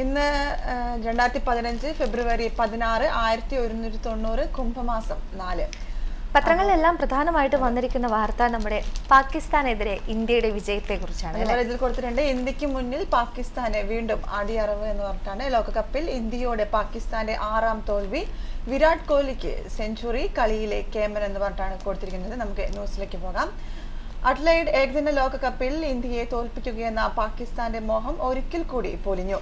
ഇന്ന് 2015 ഫെബ്രുവരി 16 1190 കുംഭമാസം 4. പത്രങ്ങളിലെല്ലാം പ്രധാനമായിട്ട് വന്നിരിക്കുന്ന വാർത്ത നമ്മുടെ പാകിസ്ഥാനെതിരെ ഇന്ത്യയുടെ വിജയത്തെ കുറിച്ചാണ്. ഇതിൽ കൊടുത്തിട്ടുണ്ട്, ഇന്ത്യക്ക് മുന്നിൽ പാകിസ്ഥാന് വീണ്ടും അടിയറവ് എന്ന് പറഞ്ഞിട്ടാണ്. ലോകകപ്പിൽ ഇന്ത്യയോട് പാകിസ്ഥാന്റെ 6ാം തോൽവി, വിരാട് കോഹ്ലിക്ക് സെഞ്ചുറി, കളിയിലെ കേമൻ എന്ന് പറഞ്ഞിട്ടാണ് കൊടുത്തിരിക്കുന്നത്. നമുക്ക് ന്യൂസിലേക്ക് പോകാം. അഡ്ലൈഡ് ഏകദിന ലോകകപ്പിൽ ഇന്ത്യയെ തോൽപ്പിക്കുകയെന്ന പാകിസ്ഥാന്റെ മോഹം ഒരിക്കൽ കൂടി പൊലിഞ്ഞു.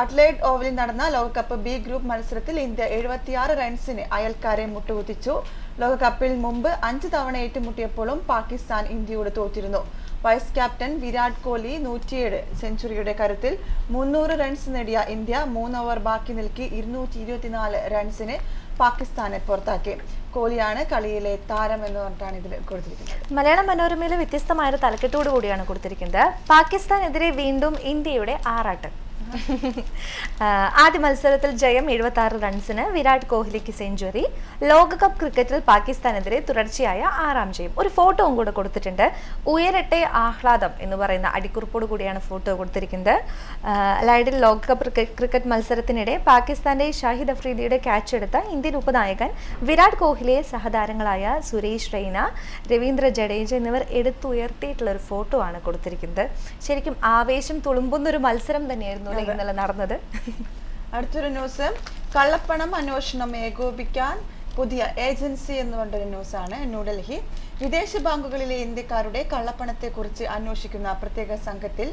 അഡ്ലൈഡ് ഓവലിൽ നടന്ന ലോകകപ്പ് ബി ഗ്രൂപ്പ് മത്സരത്തിൽ ഇന്ത്യ 76 റൺസിന് അയൽക്കാരെ മുട്ടുകുത്തിച്ചു. ലോകകപ്പിൽ മുമ്പ് 5 തവണ ഏറ്റുമുട്ടിയപ്പോഴും പാകിസ്ഥാൻ ഇന്ത്യയോട് തോറ്റിരുന്നു. വൈസ് ക്യാപ്റ്റൻ വിരാട് കോഹ്ലി 107 സെഞ്ചുറിയുടെ കരുത്തിൽ 300 റൺസ് നേടിയ ഇന്ത്യ 3 ഓവർ ബാക്കി നിൽക്കി 224 റൺസിന് പാകിസ്ഥാനെ പുറത്താക്കി. കോഹ്ലിയാണ് കളിയിലെ താരം എന്ന് പറഞ്ഞിട്ടാണ് ഇതിൽ കൊടുത്തിരിക്കുന്നത്. മലയാള മനോരമയിലെ വ്യത്യസ്തമായ തലക്കെട്ടോടു കൂടിയാണ് കൊടുത്തിരിക്കുന്നത്. പാകിസ്ഥാനെതിരെ വീണ്ടും ഇന്ത്യയുടെ ആറാട്ട്. ആദ്യ മത്സരത്തിൽ ജയം 76 റൺസിന്, വിരാട് കോഹ്ലിക്ക് സെഞ്ചുറി. ലോകകപ്പ് ക്രിക്കറ്റിൽ പാകിസ്ഥാനെതിരെ തുടർച്ചയായ 6ാം ജയം. ഒരു ഫോട്ടോയും കൂടെ കൊടുത്തിട്ടുണ്ട്. ഉയരട്ടെ ആഹ്ലാദം എന്ന് പറയുന്ന അടിക്കുറിപ്പോട് കൂടിയാണ് ഫോട്ടോ കൊടുത്തിരിക്കുന്നത്. ലൈഡിൽ ലോകകപ്പ് ക്രിക്കറ്റ് മത്സരത്തിനിടെ പാകിസ്ഥാന്റെ ഷാഹിദ് അഫ്രീദിയുടെ ക്യാച്ച് എടുത്ത ഇന്ത്യൻ ഉപനായകൻ വിരാട് കോഹ്ലിയെ സഹതാരങ്ങളായ സുരേഷ് റെയ്ന, രവീന്ദ്ര ജഡേജ എന്നിവർ എടുത്തുയർത്തിയിട്ടുള്ള ഒരു ഫോട്ടോ ആണ് കൊടുത്തിരിക്കുന്നത്. ശരിക്കും ആവേശം തുളുമ്പുന്നൊരു മത്സരം തന്നെയായിരുന്നു ഇന്നലെ നടന്നത്. അടുത്തൊരു ന്യൂസ്, കള്ളപ്പണം അന്വേഷണം ഏകോപിക്കാൻ പുതിയ ഏജൻസി എന്ന് പറഞ്ഞൊരു ന്യൂസാണ്. ന്യൂഡൽഹി വിദേശ ബാങ്കുകളിലെ ഇന്ത്യക്കാരുടെ കള്ളപ്പണത്തെക്കുറിച്ച് അന്വേഷിക്കുന്ന പ്രത്യേക സംഘത്തിൽ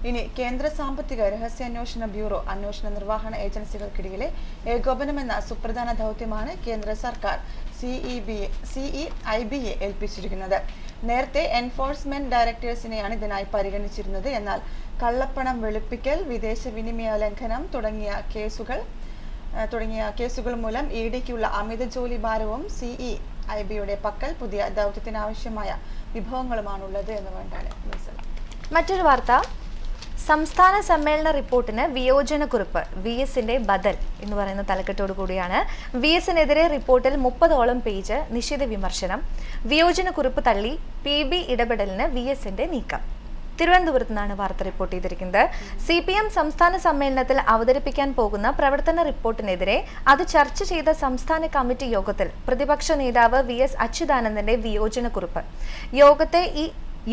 ഇനി കേന്ദ്ര സാമ്പത്തിക രഹസ്യാന്വേഷണ ബ്യൂറോ അന്വേഷണ നിർവഹണ ഏജൻസികൾക്കിടയിലെ ഏകോപനമെന്ന സുപ്രധാന ദൗത്യമാണ് കേന്ദ്ര സർക്കാർ CEIBയെ ഏൽപ്പിച്ചിരിക്കുന്നത്. നേരത്തെ എൻഫോഴ്സ്മെന്റ് ഡയറക്ടേഴ്സിനെയാണ് ഇതിനായി പരിഗണിച്ചിരുന്നത്. എന്നാൽ കള്ളപ്പണം വെളുപ്പിക്കൽ, വിദേശ വിനിമയ ലംഘനം തുടങ്ങിയ കേസുകൾ മൂലം EDക്കുള്ള അമിത ജോലി ഭാരവും CEIBയുടെ പക്കൽ പുതിയ ദൗത്യത്തിനാവശ്യമായ വിഭവങ്ങളുമാണുള്ളത് എന്ന് വേണ്ടാണ്. മറ്റൊരു വാർത്ത, സംസ്ഥാന സമ്മേളന റിപ്പോർട്ടിന് വിയോജനക്കുറിപ്പ്, VSന്റെ ബദൽ എന്ന് പറയുന്ന തലക്കെട്ടോടു കൂടിയാണ്. VSനെതിരെ റിപ്പോർട്ടിൽ 30ഓളം പേജ് നിശിത വിമർശനം. വിയോജനക്കുറിപ്പ് തള്ളി PB ഇടപെടലിന് VSന്റെ നീക്കം. തിരുവനന്തപുരത്ത് നിന്നാണ് വാർത്ത റിപ്പോർട്ട് ചെയ്തിരിക്കുന്നത്. CPM സംസ്ഥാന സമ്മേളനത്തിൽ അവതരിപ്പിക്കാൻ പോകുന്ന പ്രവർത്തന റിപ്പോർട്ടിനെതിരെ അത് ചർച്ച ചെയ്ത സംസ്ഥാന കമ്മിറ്റി യോഗത്തിൽ പ്രതിപക്ഷ നേതാവ് VS അച്യുതാനന്ദന്റെ വിയോജനക്കുറിപ്പ്.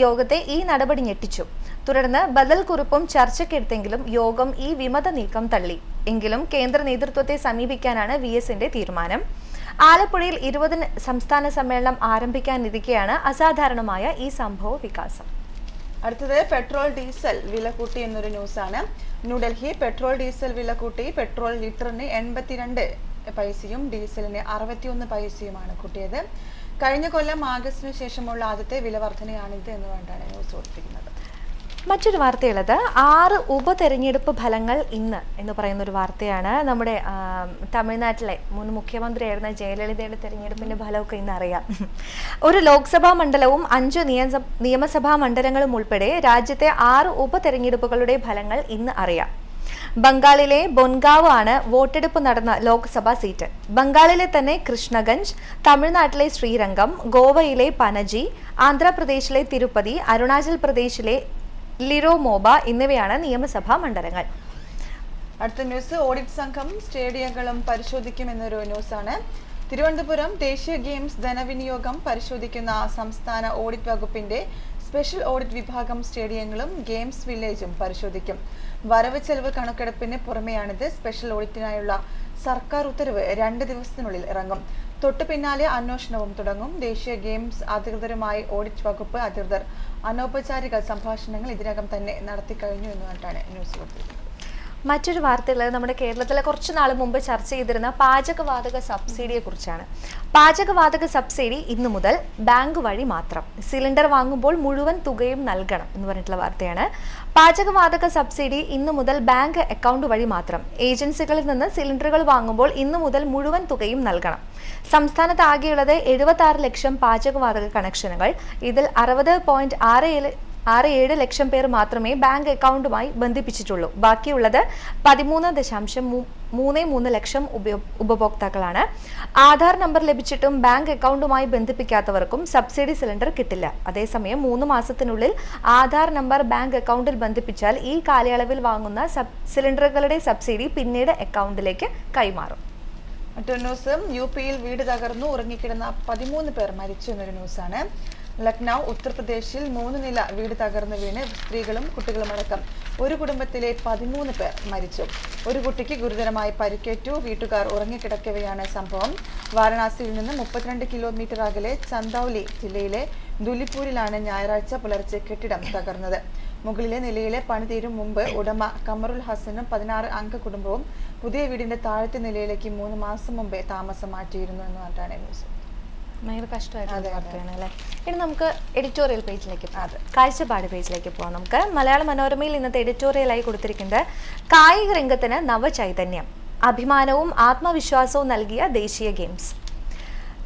യോഗത്തെ ഈ നടപടി ഞെട്ടിച്ചു. തുടർന്ന് ബദൽ കുറിപ്പും ചർച്ചയ്ക്കെടുത്തെങ്കിലും യോഗം ഈ വിമത നീക്കം തള്ളി. എങ്കിലും കേന്ദ്ര നേതൃത്വത്തെ സമീപിക്കാനാണ് VSന്റെ തീരുമാനം. ആലപ്പുഴയിൽ 20 സംസ്ഥാന സമ്മേളനം ആരംഭിക്കാനിരിക്കെയാണ് അസാധാരണമായ ഈ സംഭവ വികാസം. അടുത്തത്, പെട്രോൾ ഡീസൽ വില കൂട്ടി എന്നൊരു ന്യൂസാണ്. ന്യൂഡൽഹി പെട്രോൾ ഡീസൽ വില കൂട്ടി. പെട്രോൾ ലിറ്ററിന് 82 പൈസയും ഡീസലിന് 61 പൈസയുമാണ് കൂട്ടിയത്. കഴിഞ്ഞ കൊല്ലം ആഗസ്റ്റിന് ശേഷമുള്ള ആദ്യത്തെ വില വർധനയാണിത് എന്ന് വേണ്ടാണ് ന്യൂസ് കൊടുത്തിരിക്കുന്നത്. മറ്റൊരു വാർത്തയുള്ളത്, 6 ഉപതെരഞ്ഞെടുപ്പ് ഫലങ്ങൾ ഇന്ന് എന്ന് പറയുന്ന ഒരു വാർത്തയാണ്. നമ്മുടെ തമിഴ്നാട്ടിലെ മുൻ മുഖ്യമന്ത്രിയായിരുന്ന ജയലളിതയുടെ തെരഞ്ഞെടുപ്പിന്റെ ഫലമൊക്കെ ഇന്ന് അറിയാം. ഒരു ലോക്സഭാ മണ്ഡലവും 5 നിയമസഭാ മണ്ഡലങ്ങളും ഉൾപ്പെടെ രാജ്യത്തെ 6 ഉപതെരഞ്ഞെടുപ്പുകളുടെ ഫലങ്ങൾ ഇന്ന് അറിയാം. ബംഗാളിലെ ബൊൻഗാവ് ആണ് വോട്ടെടുപ്പ് നടന്ന ലോക്സഭാ സീറ്റ്. ബംഗാളിലെ തന്നെ കൃഷ്ണഗഞ്ച്, തമിഴ്നാട്ടിലെ ശ്രീരംഗം, ഗോവയിലെ പനജി, ആന്ധ്രാപ്രദേശിലെ തിരുപ്പതി, അരുണാചൽ പ്രദേശിലെ ലിറോമോബ എന്നിവയാണ് നിയമസഭാ മണ്ഡലങ്ങൾ. അടുത്ത ന്യൂസ്, ഓഡിറ്റ് സംഘം സ്റ്റേഡിയങ്ങളും പരിശോധിക്കും എന്നൊരു ന്യൂസാണ്. തിരുവനന്തപുരം ദേശീയ ഗെയിംസ് ധനവിനിയോഗം പരിശോധിക്കുന്ന സംസ്ഥാന ഓഡിറ്റ് വകുപ്പിന്റെ സ്പെഷ്യൽ ഓഡിറ്റ് വിഭാഗം സ്റ്റേഡിയങ്ങളും ഗെയിംസ് വില്ലേജും പരിശോധിക്കും. വരവ് ചെലവ് കണക്കെടുപ്പിന് പുറമെയാണിത്. സ്പെഷ്യൽ ഓഡിറ്റിനായുള്ള സർക്കാർ ഉത്തരവ് 2 ദിവസത്തിനുള്ളിൽ ഇറങ്ങും. തൊട്ടു പിന്നാലെ അന്വേഷണവും തുടങ്ങും. ദേശീയ ഗെയിംസ് അധികൃതരുമായി ഓഡിറ്റ് വകുപ്പ് അധികൃതർ അനൗപചാരിക സംഭാഷണങ്ങൾ ഇതിനകം തന്നെ നടത്തിക്കഴിഞ്ഞു എന്ന് പറഞ്ഞിട്ടാണ് ന്യൂസ് കൊടുത്തിരിക്കുന്നത്. മറ്റൊരു വാർത്തയുള്ളത്, നമ്മുടെ കേരളത്തിലെ കുറച്ചു നാൾ മുമ്പ് ചർച്ച ചെയ്തിരുന്ന പാചകവാതക സബ്സിഡിയെ കുറിച്ചാണ്. പാചകവാതക സബ്സിഡി ഇന്നു മുതൽ ബാങ്ക് വഴി മാത്രം. സിലിണ്ടർ വാങ്ങുമ്പോൾ മുഴുവൻ തുകയും നൽകണം എന്ന് പറഞ്ഞിട്ടുള്ള വാർത്തയാണ്. പാചകവാതക സബ്സിഡി ഇന്നു മുതൽ ബാങ്ക് അക്കൗണ്ട് വഴി മാത്രം. ഏജൻസികളിൽ നിന്ന് സിലിണ്ടറുകൾ വാങ്ങുമ്പോൾ ഇന്നു മുതൽ മുഴുവൻ തുകയും നൽകണം. സംസ്ഥാനത്ത് ആകെയുള്ളത് 76 ലക്ഷം പാചകവാതക കണക്ഷനുകൾ. ഇതിൽ 60.67 ലക്ഷം പേർ മാത്രമേ ബാങ്ക് അക്കൗണ്ടുമായി ബന്ധിപ്പിച്ചിട്ടുള്ളൂ. ബാക്കിയുള്ളത് 13.3 3.3 ലക്ഷം ഉപഭോക്താക്കളാണ്. ആധാർ നമ്പർ ലഭിച്ചിട്ടും ബാങ്ക് അക്കൗണ്ടുമായി ബന്ധിപ്പിക്കാത്തവർക്കും സബ്സിഡി സിലിണ്ടർ കിട്ടില്ല. അതേസമയം 3 മാസത്തിനുള്ളിൽ ആധാർ നമ്പർ ബാങ്ക് അക്കൗണ്ടിൽ ബന്ധിപ്പിച്ചാൽ ഈ കാലയളവിൽ വാങ്ങുന്ന സിലിണ്ടറുകളുടെ സബ്സിഡി പിന്നീട് അക്കൗണ്ടിലേക്ക് കൈമാറും. മറ്റൊരു ന്യൂസ്, UP-യിൽ വീട് തകർന്നു ഉറങ്ങിക്കിടന്ന 13 പേർ മരിച്ചു എന്നൊരു ന്യൂസാണ്. ലക്നൗ, ഉത്തർപ്രദേശിൽ 3 നില വീട് തകർന്നു വീണ് സ്ത്രീകളും കുട്ടികളുമടക്കം ഒരു കുടുംബത്തിലെ 13 പേർ മരിച്ചു. ഒരു കുട്ടിക്ക് ഗുരുതരമായി പരിക്കേറ്റു. വീട്ടുകാർ ഉറങ്ങിക്കിടക്കവെയാണ് സംഭവം. വാരണാസിയിൽ നിന്ന് 32 കിലോമീറ്റർ അകലെ ചന്ദൌലി ജില്ലയിലെ ദുലിപൂരിലാണ് ഞായറാഴ്ച പുലർച്ചെ കെട്ടിടം തകർന്നത്. മുകളിലെ നിലയിലെ പണി തീരും മുമ്പ് ഉടമ കമറുൽ ഹസനും 16 അംഗ കുടുംബവും പുതിയ വീടിന്റെ താഴത്തെ നിലയിലേക്ക് 3 മാസം മുമ്പേ താമസം മാറ്റിയിരുന്നു എന്ന് പറഞ്ഞാണ് ന്യൂസ്. ഭയങ്കര കഷ്ടമായിട്ടുള്ള വാർത്തയാണ് അല്ലേ. ഇനി നമുക്ക് എഡിറ്റോറിയൽ പേജിലേക്ക് കാഴ്ചപ്പാട് പേജിലേക്ക് പോകാം. നമുക്ക് മലയാള മനോരമയിൽ ഇന്നത്തെ എഡിറ്റോറിയലായി കൊടുത്തിരിക്കുന്നത് കായിക രംഗത്തിന് നവചൈതന്യം, അഭിമാനവും ആത്മവിശ്വാസവും നൽകിയ ദേശീയ ഗെയിംസ്.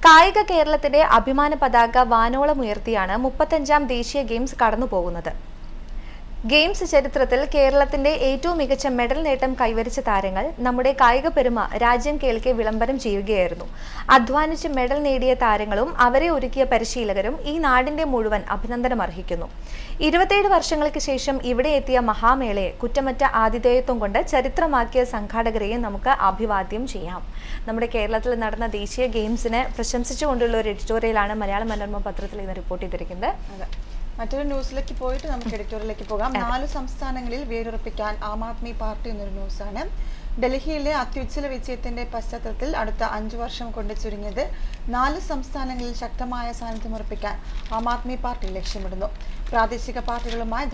കായിക കേരളത്തിന്റെ അഭിമാന പതാക വാനോളം ഉയർത്തിയാണ് 35ാം ദേശീയ ഗെയിംസ് കടന്നു പോകുന്നത്. ഗെയിംസ് ചരിത്രത്തിൽ കേരളത്തിന്റെ ഏറ്റവും മികച്ച മെഡൽ നേട്ടം കൈവരിച്ച താരങ്ങൾ നമ്മുടെ കായിക പെരുമ രാജ്യം കേൾക്കെ വിളംബരം ചെയ്യുകയായിരുന്നു. അധ്വാനിച്ച് മെഡൽ നേടിയ താരങ്ങളും അവരെ ഒരുക്കിയ പരിശീലകരും ഈ നാടിന്റെ മുഴുവൻ അഭിനന്ദനം അർഹിക്കുന്നു. 27 വർഷങ്ങൾക്ക് ശേഷം ഇവിടെ എത്തിയ മഹാമേളയെ കുറ്റമറ്റ ആതിഥേയത്വം കൊണ്ട് ചരിത്രമാക്കിയ സംഘാടകരെയും നമുക്ക് അഭിവാദ്യം ചെയ്യാം. നമ്മുടെ കേരളത്തിൽ നടന്ന ദേശീയ ഗെയിംസിനെ പ്രശംസിച്ചുകൊണ്ടുള്ള ഒരു എഡിറ്റോറിയലാണ് മലയാള മനോരമ പത്രത്തിൽ ഇന്ന് റിപ്പോർട്ട് ചെയ്തിരിക്കുന്നത്. മറ്റൊരു ന്യൂസിലേക്ക് പോയിട്ട് നമുക്ക് എഡിറ്റോറിയലിലേക്ക് പോകാം. 4 സംസ്ഥാനങ്ങളിൽ വേരുറപ്പിക്കാൻ ആം ആദ്മി പാർട്ടി എന്നൊരു ന്യൂസാണ്. ഡൽഹിയിലെ അത്യുജ്വല വിജയത്തിന്റെ പശ്ചാത്തലത്തിൽ അടുത്ത 5 വർഷം കൊണ്ട് ചുരുങ്ങിയത് 4 സംസ്ഥാനങ്ങളിൽ ശക്തമായ സാന്നിധ്യം ഉറപ്പിക്കാൻ ആം ആദ്മി പാർട്ടി ലക്ഷ്യമിടുന്നു. പ്രാദേശിക പാർട്ടികളുമായി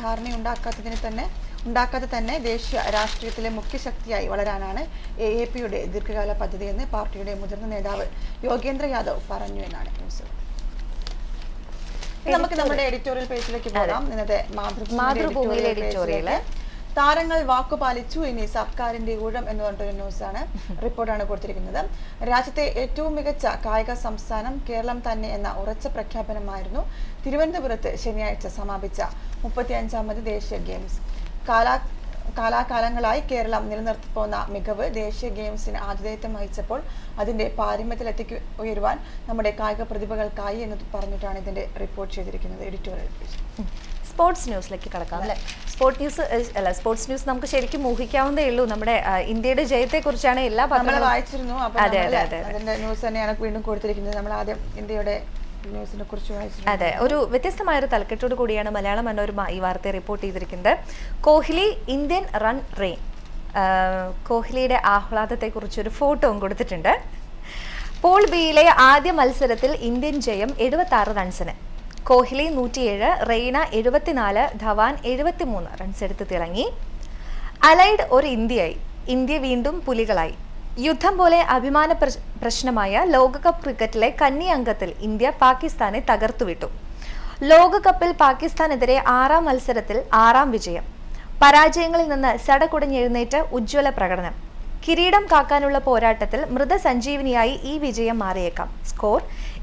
ഉണ്ടാക്കാതെ തന്നെ ദേശീയ രാഷ്ട്രീയത്തിലെ മുഖ്യശക്തിയായി വളരാനാണ് AAPയുടെ ദീർഘകാല പദ്ധതിയെന്ന് പാർട്ടിയുടെ മുതിർന്ന നേതാവ് യോഗേന്ദ്ര യാദവ് പറഞ്ഞു എന്നാണ് ന്യൂസ്. നമുക്ക് നമ്മുടെ എഡിറ്റോറിയൽ പേജിലേക്ക് പോകാം. ഇന്നത്തെ മാതൃഭൂമിയിലെ എഡിറ്റോറിയൽ, താരങ്ങൾ വാക്കുപാലിച്ചു, ഇനി സർക്കാരിന്റെ ഊഴം എന്ന് പറഞ്ഞൊരു ന്യൂസാണ്, റിപ്പോർട്ടാണ് കൊടുത്തിരിക്കുന്നത്. രാജ്യത്തെ ഏറ്റവും മികച്ച കായിക സംസ്ഥാനം കേരളം തന്നെ എന്ന ഉറച്ച പ്രഖ്യാപനമായിരുന്നു തിരുവനന്തപുരത്ത് ശനിയാഴ്ച സമാപിച്ച 35ാമത് ദേശീയ ഗെയിംസ്. കാലാകാലങ്ങളായി കേരളം നിലനിർത്തിപ്പോന്ന മികവ് ദേശീയ ഗെയിംസിന് ആതിഥേയത്വം വഹിച്ചപ്പോൾ അതിന്റെ പാരമ്യത്തിലെത്തിക്ക് ഉയരുവാൻ നമ്മുടെ കായിക പ്രതിഭകൾക്കായി എന്ന് പറഞ്ഞിട്ടാണ് ഇതിന്റെ റിപ്പോർട്ട് ചെയ്തിരിക്കുന്നത്. Editorial page. സ്പോർട്സ് ന്യൂസിലേക്ക് കടക്കാം അല്ലേ. സ്പോർട്സ് ന്യൂസ് നമുക്ക് ശരിക്കും ഊഹിക്കാവുന്നതേ ഉള്ളൂ. നമ്മുടെ ഇന്ത്യയുടെ ജയത്തെ കുറിച്ചാണ് എല്ലാ പത്രങ്ങളും വായിച്ചിരുന്നു. അതിന്റെ ന്യൂസ് തന്നെയാണ് വീണ്ടും കൊടുത്തിരിക്കുന്നത്. നമ്മൾ ആദ്യം ഇന്ത്യയുടെ ന്യൂസിനെ കുറിച്ച് വായിച്ചു. അതെ, ഒരു വ്യത്യസ്തമായ ഒരു തലക്കെട്ടോട് കൂടിയാണ് മലയാള മനോരമ ഈ വാർത്തയെ റിപ്പോർട്ട് ചെയ്തിരിക്കുന്നത്. Kohli Indian run rain. കോഹ്ലിയുടെ ആഹ്ലാദത്തെ കുറിച്ചൊരു ഫോട്ടോയും കൊടുത്തിട്ടുണ്ട്. പൂൾ ബിയിലെ ആദ്യ മത്സരത്തിൽ ഇന്ത്യൻ ജയം 76 റൺസിന്. കോഹ്ലി 107, റെയ്ന 74, ധവാൻ 73 റൺസ് എടുത്ത് തിളങ്ങി. അലൈഡ് ഒരു ഇന്ത്യയായി, ഇന്ത്യ വീണ്ടും പുലികളായി. യുദ്ധം പോലെ അഭിമാന പ്രശ്നമായ ലോകകപ്പ് ക്രിക്കറ്റിലെ കന്നി അംഗത്തിൽ ഇന്ത്യ പാകിസ്ഥാനെ തകർത്തുവിട്ടു. ലോകകപ്പിൽ പാകിസ്ഥാനെതിരെ 6ാം മത്സരത്തിൽ 6ാം വിജയം. പരാജയങ്ങളിൽ നിന്ന് സടകുടഞ്ഞെഴുന്നേറ്റ് ഉജ്ജ്വല പ്രകടനം. കിരീടം കാക്കാനുള്ള പോരാട്ടത്തിൽ മൃതസഞ്ജീവനിയായി ഈ വിജയം മാറിയേക്കാം. സ്കോർ: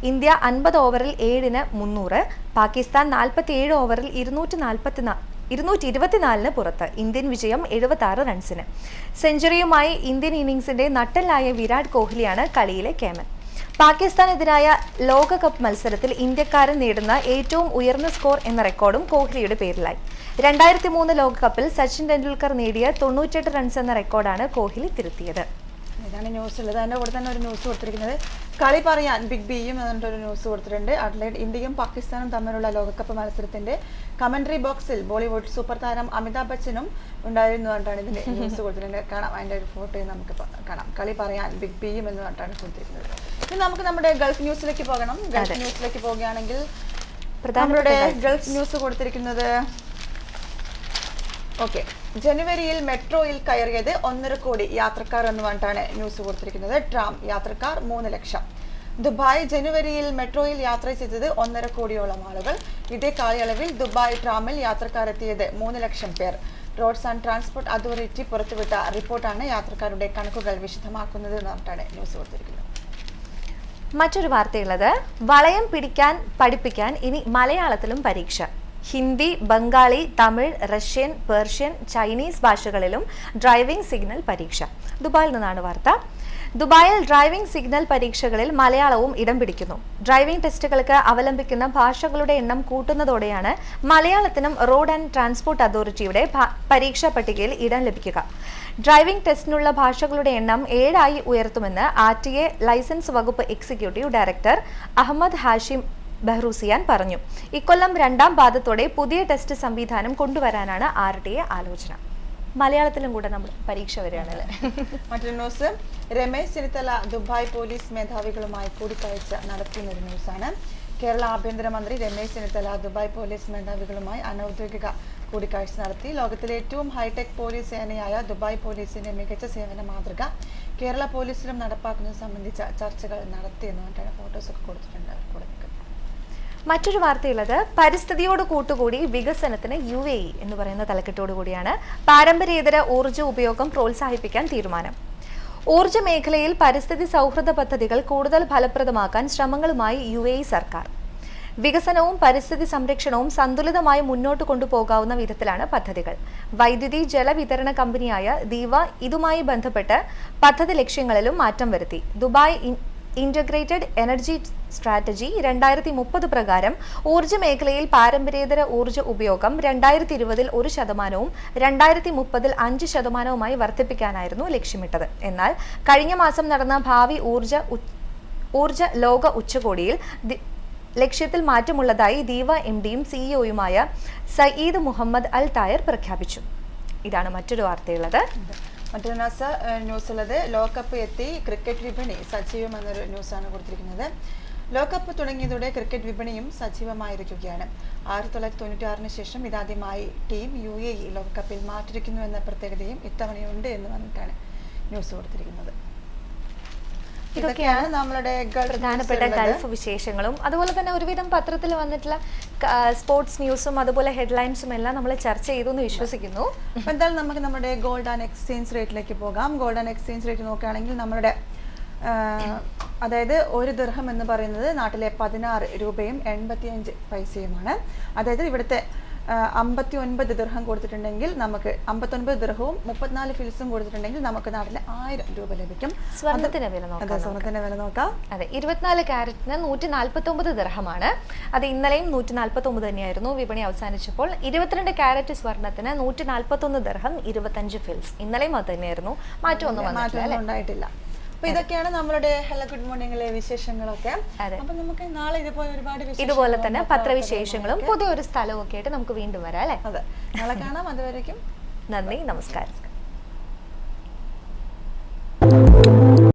ഇന്ത്യ 50 ഓവറിൽ 7-ന് 300, പാകിസ്ഥാൻ 47 ഓവറിൽ 224-ന് പുറത്ത്. ഇന്ത്യൻ വിജയം 76 റൺസിന്. സെഞ്ചുറിയുമായി ഇന്ത്യൻ ഇന്നിംഗ്സിന്റെ നട്ടെല്ലായ വിരാട് കോഹ്ലിയാണ് കളിയിലെ കേമൻ. പാകിസ്ഥാനെതിരായ ലോകകപ്പ് മത്സരത്തിൽ ഇന്ത്യക്കാരൻ നേടുന്ന ഏറ്റവും ഉയർന്ന സ്കോർ എന്ന റെക്കോർഡും കോഹ്ലിയുടെ പേരിലായി. 2003 ലോകകപ്പിൽ സച്ചിൻ ടെണ്ടുൽക്കർ നേടിയ 98 റൺസ് എന്ന റെക്കോർഡാണ് കോഹ്ലി തിരുത്തിയത്. ഇതാണ് ന്യൂസ് ഉള്ളത്. അതിൻ്റെ കൂടെ തന്നെ ഒരു ന്യൂസ് കൊടുത്തിരിക്കുന്നത് കളി പറയാൻ ബിഗ് ബിയും എന്നിട്ടൊരു ന്യൂസ് കൊടുത്തിട്ടുണ്ട്. അഡ്ലൈഡ് ഇന്ത്യയും പാകിസ്ഥാനും തമ്മിലുള്ള ലോകകപ്പ് മത്സരത്തിന്റെ കമന്ററി ബോക്സിൽ ബോളിവുഡ് സൂപ്പർ താരം അമിതാഭ് ബച്ചനും ഉണ്ടായിരുന്നു പറഞ്ഞിട്ടാണ് ഇതിന്റെ ന്യൂസ് കൊടുത്തിട്ടുണ്ട്. കാണാം, അതിന്റെ ഒരു ഫോട്ടോയും നമുക്ക് കാണാം. കളി പറയാൻ ബിഗ് ബിയും എന്ന് പറഞ്ഞിട്ടാണ് കൊടുത്തിരിക്കുന്നത്. ഇനി നമുക്ക് നമ്മുടെ ഗൾഫ് ന്യൂസിലേക്ക് പോകണം. ഗൾഫ് ന്യൂസിലേക്ക് പോവുകയാണെങ്കിൽ നമ്മുടെ ഗൾഫ് ന്യൂസ് കൊടുത്തിരിക്കുന്നത് ജനുവരിയിൽ മെട്രോയിൽ കയറിയത് 1.5 കോടി യാത്രക്കാർ എന്ന് പറഞ്ഞിട്ടാണ് ന്യൂസ് കൊടുത്തിരിക്കുന്നത്. ട്രാം യാത്രക്കാർ 3 ലക്ഷം. ദുബായ് ജനുവരിയിൽ മെട്രോയിൽ യാത്ര ചെയ്തത് 1.5 കോടിയോളം ആളുകൾ. ഇതേ കാലയളവിൽ ദുബായ് ട്രാമിൽ യാത്രക്കാർ എത്തിയത് 3 ലക്ഷം പേർ. റോഡ്സ് ആൻഡ് ട്രാൻസ്പോർട്ട് അതോറിറ്റി പുറത്തുവിട്ട റിപ്പോർട്ടാണ് യാത്രക്കാരുടെ കണക്കുകൾ വിശദമാക്കുന്നത് എന്ന് പറഞ്ഞിട്ടാണ് ന്യൂസ് കൊടുത്തിരിക്കുന്നത്. മറ്റൊരു വാർത്തയുള്ളത്, വളയം പിടിക്കാൻ പഠിപ്പിക്കാൻ ഇനി മലയാളത്തിലും പരീക്ഷ. Hindi, Bengali, Tamil, Russian, Persian, Chinese ഭാഷകളിലും ഡ്രൈവിംഗ് സിഗ്നൽ പരീക്ഷ. ദുബായിൽ നിന്നാണ് വാർത്ത. ദുബായിൽ ഡ്രൈവിംഗ് സിഗ്നൽ പരീക്ഷകളിൽ മലയാളവും ഇടം പിടിക്കുന്നു. ഡ്രൈവിംഗ് ടെസ്റ്റുകൾക്ക് അവലംബിക്കുന്ന ഭാഷകളുടെ എണ്ണം കൂട്ടുന്നതോടെയാണ് മലയാളത്തിനും റോഡ് ആൻഡ് ട്രാൻസ്പോർട്ട് അതോറിറ്റിയുടെ പരീക്ഷാ പട്ടികയിൽ ഇടം ലഭിക്കുക. ഡ്രൈവിംഗ് ടെസ്റ്റിനുള്ള ഭാഷകളുടെ എണ്ണം 7 ആയി ഉയർത്തുമെന്ന് RTA ലൈസൻസ് വകുപ്പ് എക്സിക്യൂട്ടീവ് ഡയറക്ടർ അഹമ്മദ് ഹാഷിം ബഹ്റൂസിയാൻ പറഞ്ഞു. ഇക്കൊല്ലം 2ാം പാദത്തോടെ പുതിയ ടെസ്റ്റ് സംവിധാനം കൊണ്ടുവരാനാണ് RTA ആലോചന. മലയാളത്തിലും കൂടെ നമ്മൾ പരീക്ഷ വരികയാണല്ലേ. മറ്റൊരു news, Ramesh Chennithala Dubai police മേധാവികളുമായി കൂടിക്കാഴ്ച നടത്തിയെന്ന ഒരു ന്യൂസാണ്. കേരള ആഭ്യന്തരമന്ത്രി രമേശ് ചെന്നിത്തല ദുബായ് പോലീസ് മേധാവികളുമായി അനൌദ്യോഗിക കൂടിക്കാഴ്ച നടത്തി. ലോകത്തിലെ ഏറ്റവും ഹൈടെക് പോലീസ് സേനയായ ദുബായ് പോലീസിന്റെ മികച്ച സേവന മാതൃക കേരള പോലീസിലും നടപ്പാക്കുന്നത് സംബന്ധിച്ച ചർച്ചകൾ നടത്തിയെന്ന് പറഞ്ഞിട്ടാണ് ഫോട്ടോസൊക്കെ കൊടുത്തിട്ടുണ്ട്. മറ്റൊരു വാർത്തയുള്ളത്, പരിസ്ഥിതിയോട് കൂട്ടുകൂടി വികസനത്തിന് UAE എന്ന് പറയുന്ന തലക്കെട്ടോടു കൂടിയാണ്. പാരമ്പര്യേതര ഊർജ്ജ ഉപയോഗം പ്രോത്സാഹിപ്പിക്കാൻ തീരുമാനം. ഊർജ്ജ മേഖലയിൽ പരിസ്ഥിതി സൗഹൃദ പദ്ധതികൾ കൂടുതൽ ഫലപ്രദമാക്കാൻ ശ്രമങ്ങളുമായി UAE സർക്കാർ. വികസനവും പരിസ്ഥിതി സംരക്ഷണവും സന്തുലിതമായി മുന്നോട്ട് കൊണ്ടുപോകാവുന്ന വിധത്തിലാണ് പദ്ധതികൾ. വൈദ്യുതി ജലവിതരണ കമ്പനിയായ ദീവ ഇതുമായി ബന്ധപ്പെട്ട് പദ്ധതി ലക്ഷ്യങ്ങളിലും മാറ്റം വരുത്തി. ദുബായ് ഇന്റഗ്രേറ്റഡ് എനർജി സ്ട്രാറ്റജി 2030 പ്രകാരം ഊർജ്ജ മേഖലയിൽ പാരമ്പര്യേതര ഊർജ്ജ ഉപയോഗം 2020 1%, 2030 5%-മായി വർദ്ധിപ്പിക്കാനായിരുന്നു ലക്ഷ്യമിട്ടത്. എന്നാൽ കഴിഞ്ഞ മാസം നടന്ന ഭാവി ഊർജ്ജ ലോക ഉച്ചകോടിയിൽ ലക്ഷ്യത്തിൽ മാറ്റമുള്ളതായി ദീവ MDയും CEO-യുമായ സയ്യിദ് മുഹമ്മദ് അൽ തായർ പ്രഖ്യാപിച്ചു. ഇതാണ് മറ്റൊരു വാർത്തയുള്ളത്. മറ്റൊരു ന്യൂസുള്ളത്, ലോകകപ്പ് എത്തി, ക്രിക്കറ്റ് വിപണി സജീവം എന്നൊരു ന്യൂസാണ് കൊടുത്തിരിക്കുന്നത്. ലോകകപ്പ് തുടങ്ങിയതോടെ ക്രിക്കറ്റ് വിപണിയും സജീവമായിരിക്കുകയാണ്. 1996 ശേഷം ഇതാദ്യമായി ടീം UAE ലോകകപ്പിൽ മാറ്റിരിക്കുന്നു എന്ന പ്രത്യേകതയും ഇത്തവണയുണ്ട് എന്ന് പറഞ്ഞിട്ടാണ് ന്യൂസ് കൊടുത്തിരിക്കുന്നത്. ഇതൊക്കെയാണ് നമ്മളുടെ പ്രധാനപ്പെട്ട ഗൾഫ് വിശേഷങ്ങളും അതുപോലെ തന്നെ ഒരുവിധം പത്രത്തിൽ വന്നിട്ടുള്ള സ്പോർട്സ് ന്യൂസും അതുപോലെ ഹെഡ്ലൈൻസും എല്ലാം നമ്മൾ ചർച്ച ചെയ്തു എന്ന് വിശ്വസിക്കുന്നു. അപ്പോൾ എന്തായാലും നമുക്ക് നമ്മുടെ ഗോൾഡ് ആൻഡ് എക്സ്ചേഞ്ച് റേറ്റിലേക്ക് പോകാം. ഗോൾഡ് ആൻഡ് എക്സ്ചേഞ്ച് റേറ്റ് നോക്കുകയാണെങ്കിൽ നമ്മുടെ അതായത് 1 ദിർഹം എന്ന് പറയുന്നത് നാട്ടിലെ 16 രൂപയും 85 പൈസയുമാണ്. അതായത് ഇവിടുത്തെ 59 ദിർഹം കൊടുത്തിട്ടുണ്ടെങ്കിൽ നമുക്ക് 59 ദിർഹവും 34 ഫിൽസും കൊടുത്തിട്ടുണ്ടെങ്കിൽ നമുക്ക് നാട്ടിലെ 1000 രൂപ ലഭിക്കും. സ്വർണത്തിന്റെ വില നോക്കാം. അതെ, 24 ക്യാരറ്റിന് 149 ദിർഹമാണ്. അത് ഇന്നലെയും 149 തന്നെയായിരുന്നു. വിപണി അവസാനിച്ചപ്പോൾ 22 ക്യാരറ്റ് സ്വർണത്തിന് 141 ദിർഹം 25 ഫിൽസ്. ഇന്നലെയും അത് തന്നെയായിരുന്നു. മാറ്റമൊന്നും ഉണ്ടായിട്ടില്ല. അപ്പൊ ഇതൊക്കെയാണ് നമ്മളുടെ ഹലോ ഗുഡ് മോർണിംഗിലെ വിശേഷങ്ങളൊക്കെ. അപ്പൊ നമുക്ക് നാളെ ഇതുപോലെ തന്നെ പത്രവിശേഷങ്ങളും പുതിയൊരു സ്ഥലവും ഒക്കെ ആയിട്ട് നമുക്ക് വീണ്ടും വരാം അല്ലെ. അതെ, നാളെ കാണാം. അതുവരേക്കും നന്ദി, നമസ്കാരം.